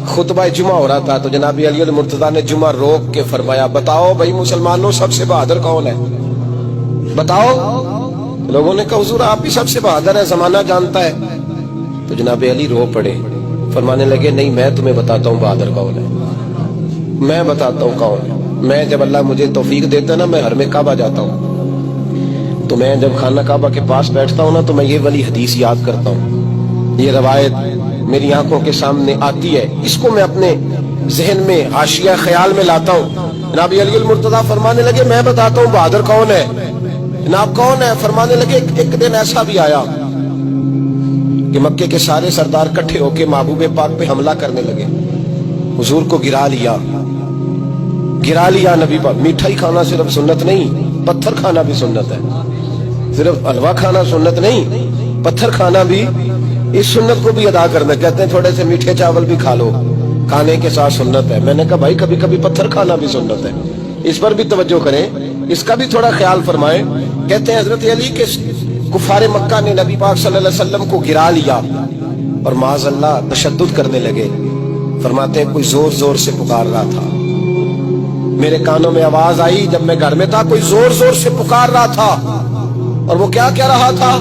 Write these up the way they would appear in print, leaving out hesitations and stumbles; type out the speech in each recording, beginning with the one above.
खुतबा जुमा हो रहा था तो जनाब अली मुर्तजा ने जुमा रोक के फरमाया, बताओ भाई मुसलमानों सबसे बहादुर कौन है, बताओ। लोगों ने कहा हुजूर आप ही सबसे बहादुर है, जमाना जानता है। तो जनाब अली रो पड़े, फरमाने लगे नहीं मैं तुम्हें बताता हूँ बहादुर कौन है, मैं बताता हूँ कौन है। मैं जब अल्लाह मुझे तौफीक देता ना, मैं हर में काबा जाता हूँ, तो मैं जब खाना काबा के पास बैठता हूँ ना, तो मैं ये वाली हदीस याद करता हूँ, ये रवायत मेरी आंखों के सामने आती है, इसको मैं अपने जहन में हाशिया ख्याल में लाता हूँ। जनाब अली मुर्तजा फरमाने लगे मैं बताता हूँ बहादुर कौन है। जनाब कौन है? फरमाने लगे एक दिन ऐसा भी आया कि मक्के के सारे सरदार इकट्ठे होके महबूब पाक पे हमला करने लगे, हुजूर को गिरा लिया नबी पाक। मीठा ही खाना सिर्फ सुन्नत नहीं, पत्थर खाना भी सुन्नत है। सिर्फ हलवा खाना सुन्नत नहीं, पत्थर खाना भी इस सुन्नत को भी अदा करना। कहते हैं थोड़े से मीठे चावल भी खा लो, खाने के साथ सुन्नत है। मैंने कहा भाई कभी कभी पत्थर खाना भी सुन्नत है, इस पर भी तवज्जो करें, इसका भी थोड़ा ख्याल फरमाएं। कहते हैं हजरत अली के कुफारे मक्का ने नबी पाक सल्लल्लाहु अलैहि वसल्लम को गिरा लिया और माज़अल्लाह तशद्दुद करने लगे। फरमाते हैं कोई जोर जोर से पुकार रहा था, मेरे कानों में आवाज आई जब मैं घर में था, कोई जोर जोर से पुकार रहा था। और वो क्या कह रहा था?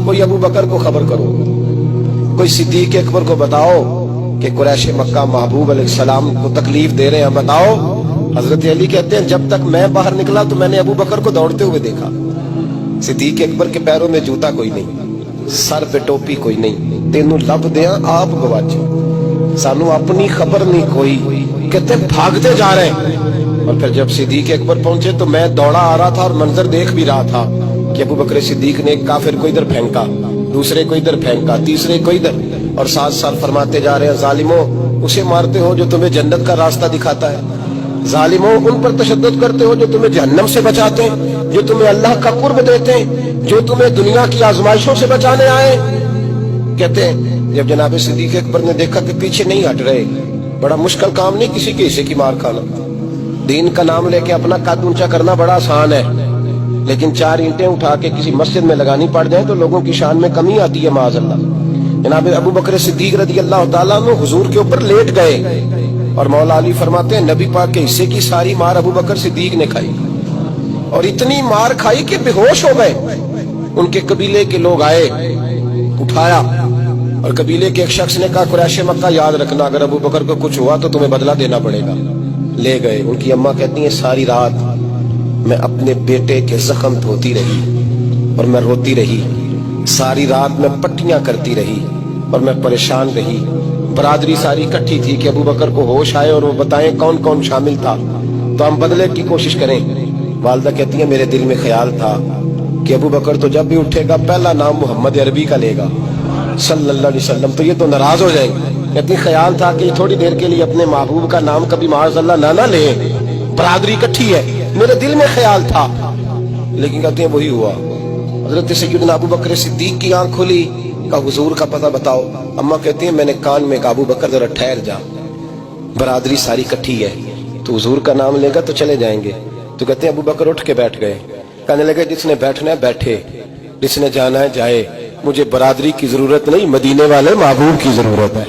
कोई अबू बकर को खबर करो, कोई सिद्दीक अकबर को बताओ कि कुरैश मक्का महबूब अलैहिस्सलाम को तकलीफ दे रहे हैं, बताओ। हजरत अली कहते हैं जब तक मैं बाहर निकला तो मैंने अबू बकर को दौड़ते हुए देखा, सिद्दीक अकबर के पैरों में जूता कोई नहीं, सर पे टोपी कोई नहीं, तेनू लब दिया आप गवाचे, सानू अपनी खबर नहीं कोई। कहते भागते जा रहे हैं। और फिर जब सिद्दीक अकबर पहुंचे तो मैं दौड़ा आ रहा था और मंजर देख भी रहा था कि अबू बकर सिद्दीक ने एक काफिर को इधर फेंका, दूसरे को इधर फेंका, तीसरे को इधर, और साथ साथ फरमाते जा रहे हैं जालिमो उसे मारते हो जो तुम्हें जन्नत का रास्ता दिखाता है, जालिमो उन पर तशद्दुद करते हो जो तुम्हें जहन्नम से बचाते हैं, जो तुम्हें अल्लाह का कुर्ब देते हैं, जो तुम्हें दुनिया की आजमाइशों से बचाने आए। कहते हैं जब जनाब सिद्दीक अकबर ने देखा कि पीछे नहीं हट रहे, बड़ा मुश्किल काम नहीं किसी के हिस्से की मार खाना, दीन का नाम लेके अपना कद ऊंचा करना बड़ा आसान है, लेकिन 4 ईंटें उठा के किसी मस्जिद में लगानी पड़ जाए तो लोगों की शान में कमी आती है माज़अल्लाह। जनाब अबू बकर सिद्दीक रज़ी अल्लाह तआला अन्हु हुजूर के ऊपर लेट गए और मौला अली फरमाते हैं नबी पाक के हिस्से की सारी मार अबू बकर सिद्दीक ने खाई, और इतनी मार खाई कि बेहोश हो गए। उनके कबीले के लोग आए, उठाया, और कबीले के एक शख्स ने कहा कुरैश मक्का याद रखना, अगर अबू बकर को कुछ हुआ तो तुम्हें बदला देना पड़ेगा। ले गए। उनकी अम्मा कहती हैं सारी रात मैं अपने बेटे के जख्म धोती रही और मैं रोती रही, सारी रात मैं पट्टियां करती रही और मैं परेशान रही। बरादरी सारी इकट्ठी थी कि अबू बकर को होश आए और वो बताएं कौन कौन शामिल था तो हम बदले की कोशिश करें। वालदा कहती है मेरे दिल में ख्याल था कि अबू बकर तो जब भी उठेगा पहला नाम मोहम्मद अरबी का लेगा सल्लल्लाहु अलैहि वसल्लम, तो ये तो नाराज हो जाएंगे। कहती ख्याल था कि थोड़ी देर के लिए अपने महबूब का नाम कभी माज़अल्लाह ना ले, बरादरी इकट्ठी है, मेरे दिल में ख्याल था। लेकिन कहते हैं वही हुआ। हजरत सैयदना अबू बकर सिद्दीक की आंख खुली, का हुजूर का पता बताओ। अम्मा कहती है मैंने कान में अबू बकर जरा ठहर जा, बरादरी सारी इकट्ठी है, तो हुजूर का नाम लेगा तो चले जाएंगे। तो कहते हैं अबू बकर उठ के बैठ गए, कहने लगे जिसने बैठना है बैठे, जिसने जाना है जाए, मुझे बरादरी की जरूरत नहीं, मदीने वाले महबूब की जरूरत है।